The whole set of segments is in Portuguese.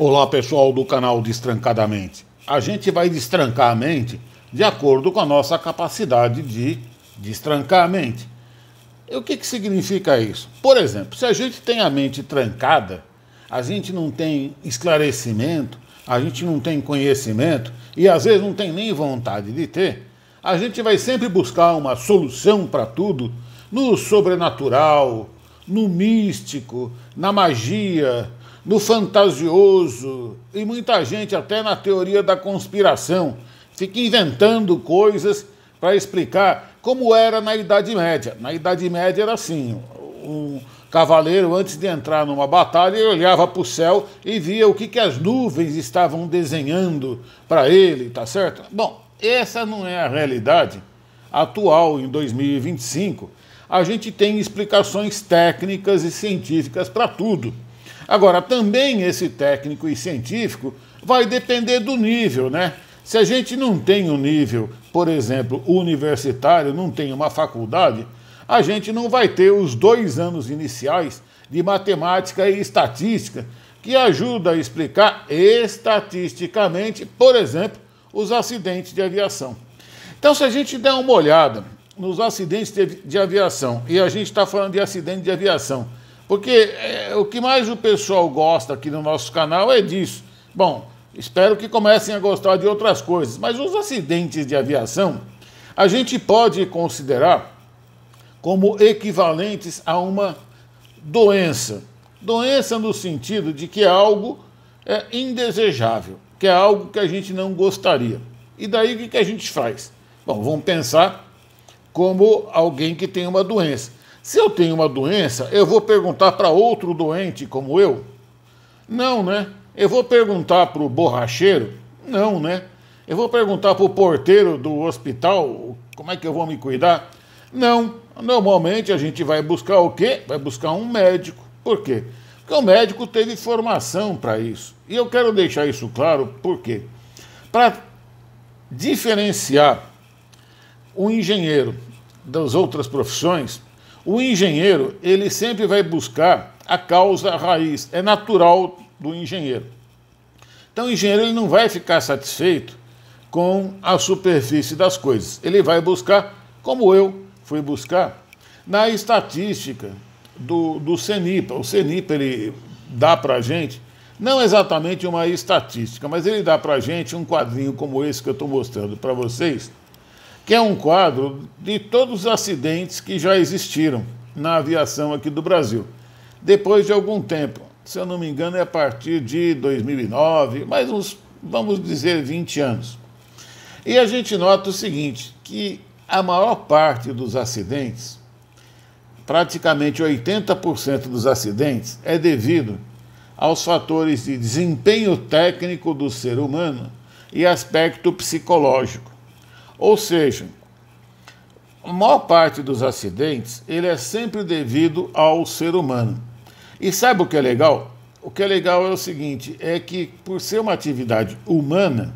Olá pessoal do canal Destrancadamente. A gente vai destrancar a mente de acordo com a nossa capacidade de destrancar a mente. E o que significa isso? Por exemplo, se a gente tem a mente trancada, a gente não tem esclarecimento, a gente não tem conhecimento e às vezes não tem nem vontade de ter, a gente vai sempre buscar uma solução para tudo no sobrenatural, no místico, na magia, no fantasioso, e muita gente até na teoria da conspiração fica inventando coisas para explicar como era na Idade Média. Na Idade Média era assim, um cavaleiro, antes de entrar numa batalha, ele olhava para o céu e via o que as nuvens estavam desenhando para ele, tá certo? Bom, essa não é a realidade atual, em 2025. A gente tem explicações técnicas e científicas para tudo. Agora, também esse técnico e científico vai depender do nível, né? Se a gente não tem um nível, por exemplo, universitário, não tem uma faculdade, a gente não vai ter os 2 anos iniciais de matemática e estatística que ajuda a explicar estatisticamente, por exemplo, os acidentes de aviação. Então, se a gente der uma olhada nos acidentes de aviação, e a gente está falando de acidente de aviação, porque o que mais o pessoal gosta aqui no nosso canal é disso. Bom, espero que comecem a gostar de outras coisas, mas os acidentes de aviação a gente pode considerar como equivalentes a uma doença. Doença no sentido de que é algo indesejável, que é algo que a gente não gostaria. E daí o que a gente faz? Bom, vamos pensar como alguém que tem uma doença. Se eu tenho uma doença, eu vou perguntar para outro doente como eu? Não, né? Eu vou perguntar para o borracheiro? Não, né? Eu vou perguntar para o porteiro do hospital como é que eu vou me cuidar? Não. Normalmente a gente vai buscar o quê? Vai buscar um médico. Por quê? Porque o médico teve formação para isso. E eu quero deixar isso claro, por quê? Para diferenciar o engenheiro das outras profissões, o engenheiro, ele sempre vai buscar a causa raiz, é natural do engenheiro. Então o engenheiro ele não vai ficar satisfeito com a superfície das coisas, ele vai buscar, como eu fui buscar, na estatística do CENIPA. O CENIPA ele dá para a gente, não exatamente uma estatística, mas ele dá para a gente um quadrinho como esse que eu estou mostrando para vocês, que é um quadro de todos os acidentes que já existiram na aviação aqui do Brasil. Depois de algum tempo, se eu não me engano é a partir de 2009, mais uns, vamos dizer, 20 anos. E a gente nota o seguinte, que a maior parte dos acidentes, praticamente 80% dos acidentes, é devido aos fatores de desempenho técnico do ser humano e aspecto psicológico. Ou seja, a maior parte dos acidentes, ele é sempre devido ao ser humano. E sabe o que é legal? O que é legal é o seguinte, é que por ser uma atividade humana,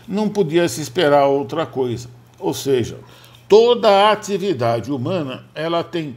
não podia se esperar outra coisa. Ou seja, toda a atividade humana, ela tem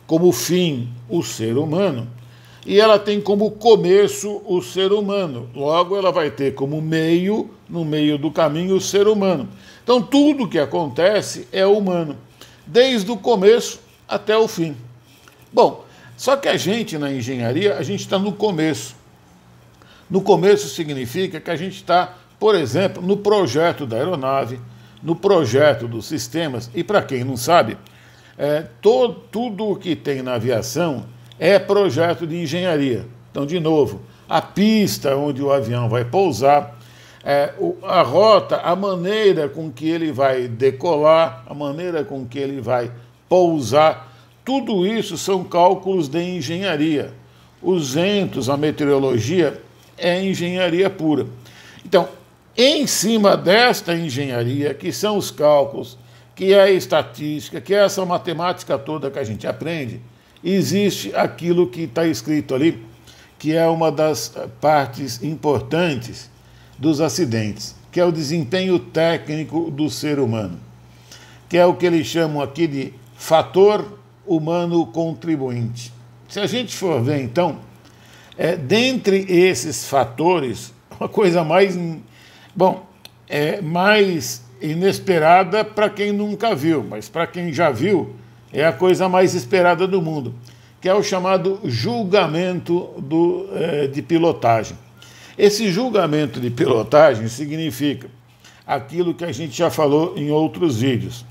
como fim o ser humano e ela tem como começo o ser humano. Logo, ela vai ter como meio, no meio do caminho, o ser humano. Então, tudo que acontece é humano, desde o começo até o fim. Bom, só que a gente, na engenharia, a gente está no começo. No começo significa que a gente está, por exemplo, no projeto da aeronave, no projeto dos sistemas, e para quem não sabe, tudo o que tem na aviação é projeto de engenharia. Então, de novo, a pista onde o avião vai pousar, a rota, a maneira com que ele vai decolar, a maneira com que ele vai pousar, tudo isso são cálculos de engenharia. Os ventos, a meteorologia, é engenharia pura. Então, em cima desta engenharia, que são os cálculos, que é a estatística, que é essa matemática toda que a gente aprende, existe aquilo que está escrito ali, que é uma das partes importantes dos acidentes, que é o desempenho técnico do ser humano, que é o que eles chamam aqui de fator humano contribuinte. Se a gente for ver, então, Dentre esses fatores, uma coisa mais, mais inesperada para quem nunca viu, mas para quem já viu, é a coisa mais esperada do mundo, que é o chamado julgamento de pilotagem. Esse julgamento de pilotagem significa aquilo que a gente já falou em outros vídeos.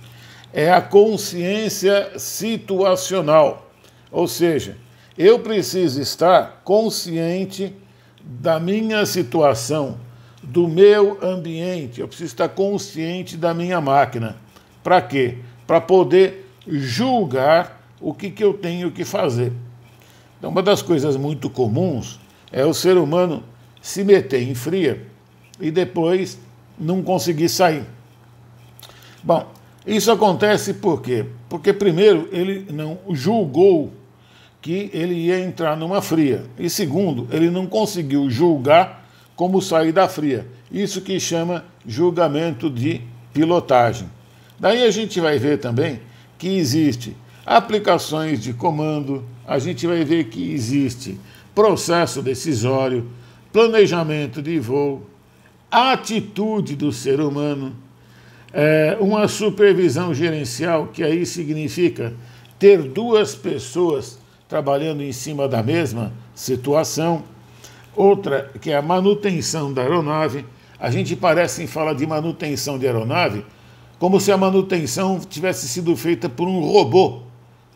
É a consciência situacional, ou seja, eu preciso estar consciente da minha situação, do meu ambiente, eu preciso estar consciente da minha máquina. Para quê? Para poder julgar o que eu tenho que fazer. Então, uma das coisas muito comuns é o ser humano se meter em fria e depois não conseguir sair. Bom, isso acontece por quê? Porque primeiro ele não julgou que ele ia entrar numa fria. E segundo, ele não conseguiu julgar como sair da fria. Isso que chama julgamento de pilotagem. Daí a gente vai ver também que existe aplicações de comando, a gente vai ver que existe processo decisório, planejamento de voo, atitude do ser humano, uma supervisão gerencial, que aí significa ter duas pessoas trabalhando em cima da mesma situação. Outra, que é a manutenção da aeronave. A gente parece em falar de manutenção de aeronave como se a manutenção tivesse sido feita por um robô,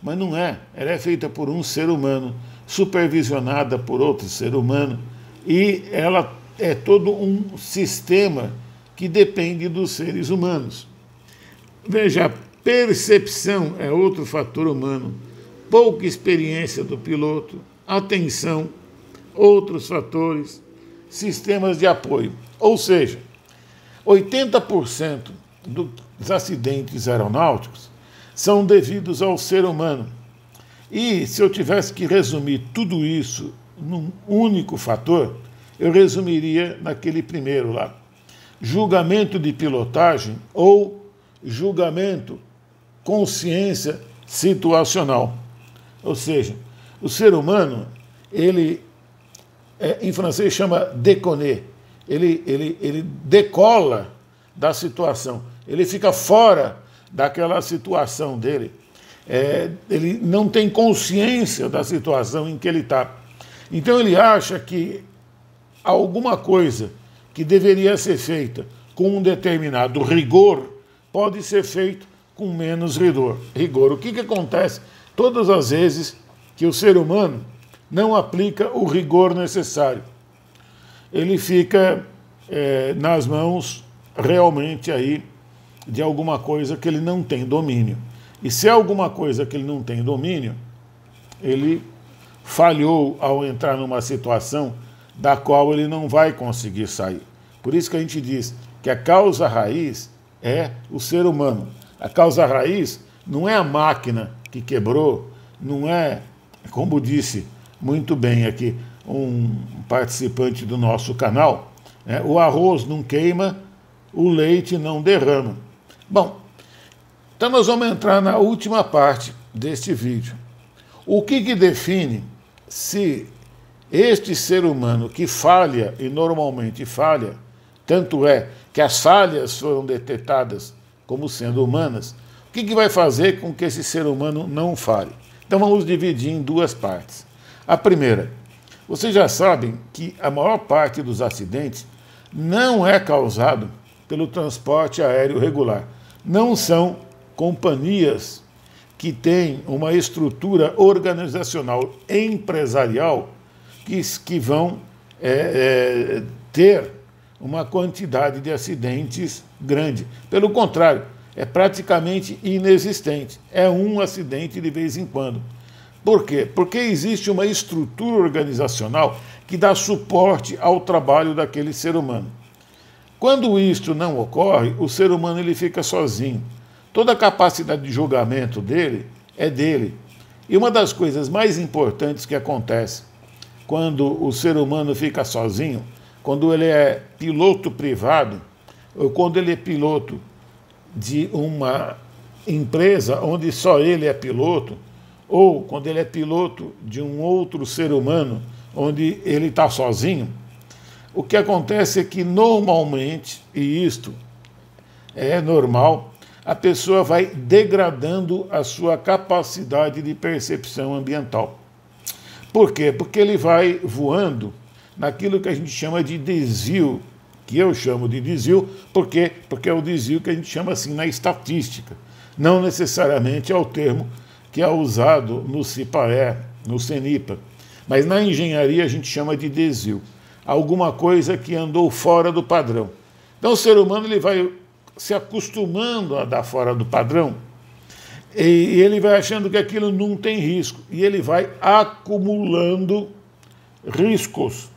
mas não é. Ela é feita por um ser humano, supervisionada por outro ser humano, e ela é todo um sistema que depende dos seres humanos. Veja, a percepção é outro fator humano, pouca experiência do piloto, atenção, outros fatores, sistemas de apoio. Ou seja, 80% dos acidentes aeronáuticos são devidos ao ser humano. E se eu tivesse que resumir tudo isso num único fator, eu resumiria naquele primeiro lá: julgamento de pilotagem ou julgamento consciência situacional. Ou seja, o ser humano, ele, em francês chama déconner, ele decola da situação, ele fica fora daquela situação dele, ele não tem consciência da situação em que ele está. Então ele acha que alguma coisa que deveria ser feita com um determinado rigor pode ser feito com menos rigor. O que acontece todas as vezes que o ser humano não aplica o rigor necessário? Ele fica nas mãos realmente aí de alguma coisa que ele não tem domínio. E se é alguma coisa que ele não tem domínio, ele falhou ao entrar numa situação da qual ele não vai conseguir sair. Por isso que a gente diz que a causa raiz é o ser humano. A causa raiz não é a máquina que quebrou, não é, como disse muito bem aqui um participante do nosso canal, o arroz não queima, o leite não derrama. Bom, então nós vamos entrar na última parte deste vídeo. O que define se este ser humano que falha, e normalmente falha, tanto é que as falhas foram detectadas como sendo humanas, o que vai fazer com que esse ser humano não falhe? Então vamos dividir em duas partes. A primeira, vocês já sabem que a maior parte dos acidentes não é causado pelo transporte aéreo regular. Não são companhias que têm uma estrutura organizacional empresarial que vão ter uma quantidade de acidentes grande. Pelo contrário, é praticamente inexistente. É um acidente de vez em quando. Por quê? Porque existe uma estrutura organizacional que dá suporte ao trabalho daquele ser humano. Quando isto não ocorre, o ser humano ele fica sozinho. Toda a capacidade de julgamento dele é dele. E uma das coisas mais importantes que acontece quando o ser humano fica sozinho, quando ele é piloto privado, ou quando ele é piloto de uma empresa onde só ele é piloto, ou quando ele é piloto de um outro ser humano onde ele está sozinho, o que acontece é que normalmente, e isto é normal, a pessoa vai degradando a sua capacidade de percepção ambiental. Por quê? Porque ele vai voando naquilo que a gente chama de desvio, que eu chamo de desvio, por quê? Porque é o desvio que a gente chama assim na estatística. Não necessariamente é o termo que é usado no CIPAE, no CENIPA, mas na engenharia a gente chama de desvio. Alguma coisa que andou fora do padrão. Então o ser humano ele vai se acostumando a dar fora do padrão e ele vai achando que aquilo não tem risco e ele vai acumulando riscos.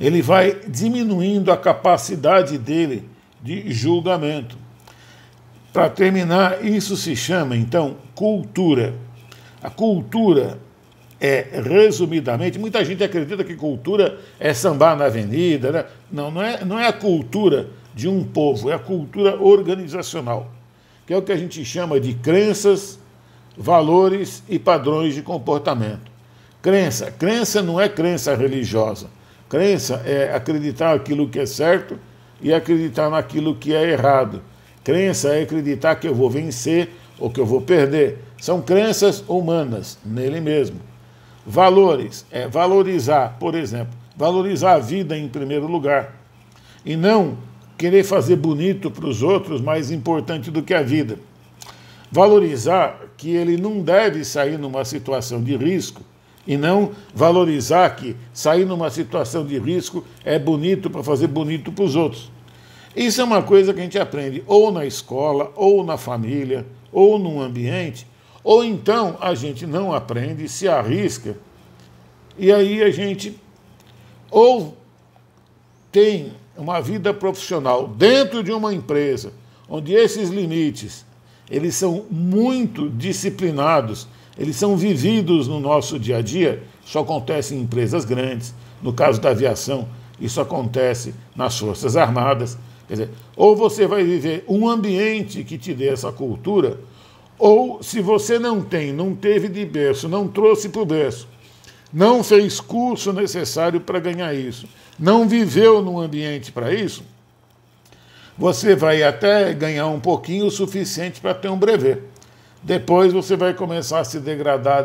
Ele vai diminuindo a capacidade dele de julgamento. Para terminar, isso se chama, então, cultura. A cultura é, resumidamente, muita gente acredita que cultura é sambar na avenida, né? Não é a cultura de um povo, é a cultura organizacional, que é o que a gente chama de crenças, valores e padrões de comportamento. Crença não é crença religiosa. Crença é acreditar naquilo que é certo e acreditar naquilo que é errado. Crença é acreditar que eu vou vencer ou que eu vou perder. São crenças humanas nele mesmo. Valores é valorizar, por exemplo, valorizar a vida em primeiro lugar. E não querer fazer bonito para os outros mais importante do que a vida. Valorizar que ele não deve sair numa situação de risco e não valorizar que sair numa situação de risco é bonito para fazer bonito para os outros. Isso é uma coisa que a gente aprende ou na escola, ou na família, ou num ambiente, ou então a gente não aprende, se arrisca, e aí a gente ou tem uma vida profissional dentro de uma empresa, onde esses limites, eles são muito disciplinados, eles são vividos no nosso dia a dia. Isso acontece em empresas grandes, no caso da aviação, isso acontece nas Forças Armadas. Quer dizer, ou você vai viver um ambiente que te dê essa cultura, ou se você não tem, não teve de berço, não trouxe para o berço, não fez curso necessário para ganhar isso, não viveu num ambiente para isso, você vai até ganhar um pouquinho o suficiente para ter um brevet. Depois você vai começar a se degradar,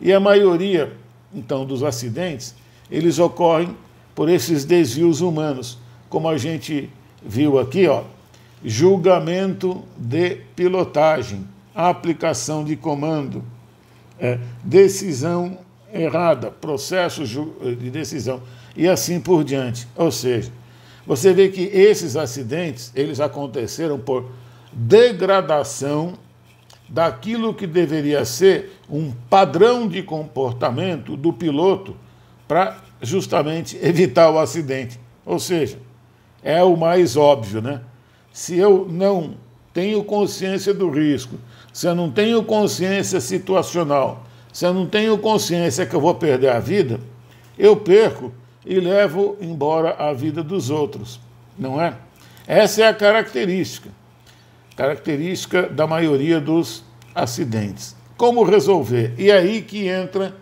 e a maioria, então, dos acidentes, eles ocorrem por esses desvios humanos, como a gente viu aqui, ó, julgamento de pilotagem, aplicação de comando, decisão errada, processo de decisão, e assim por diante. Ou seja, você vê que esses acidentes, eles aconteceram por degradação daquilo que deveria ser um padrão de comportamento do piloto para justamente evitar o acidente. Ou seja, é o mais óbvio, né? Se eu não tenho consciência do risco, se eu não tenho consciência situacional, se eu não tenho consciência que eu vou perder a vida, eu perco e levo embora a vida dos outros, não é? Essa é a característica da maioria dos acidentes. Como resolver? E aí que entra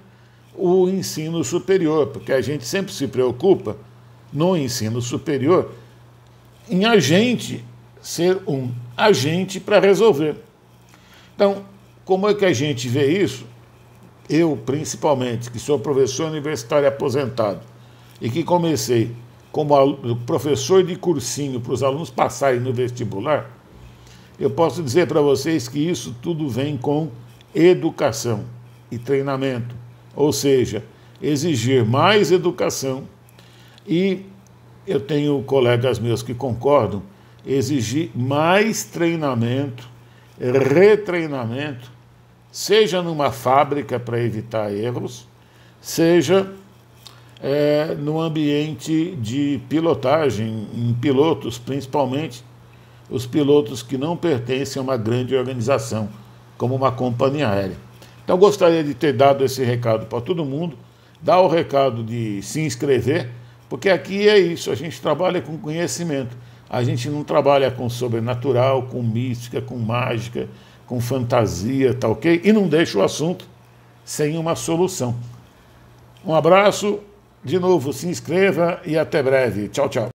o ensino superior, porque a gente sempre se preocupa no ensino superior em ser um agente para resolver. Então, como é que a gente vê isso? Eu, principalmente, que sou professor universitário aposentado e que comecei como professor de cursinho para os alunos passarem no vestibular, eu posso dizer para vocês que isso tudo vem com educação e treinamento, ou seja, exigir mais educação e eu tenho colegas meus que concordam, exigir mais treinamento, retreinamento, seja numa fábrica para evitar erros, seja no ambiente de pilotagem, em pilotos, principalmente os pilotos que não pertencem a uma grande organização, como uma companhia aérea. Então, gostaria de ter dado esse recado para todo mundo, dar o recado de se inscrever, porque aqui é isso, a gente trabalha com conhecimento, a gente não trabalha com sobrenatural, com mística, com mágica, com fantasia, tá ok? E não deixa o assunto sem uma solução. Um abraço, de novo, se inscreva e até breve. Tchau, tchau.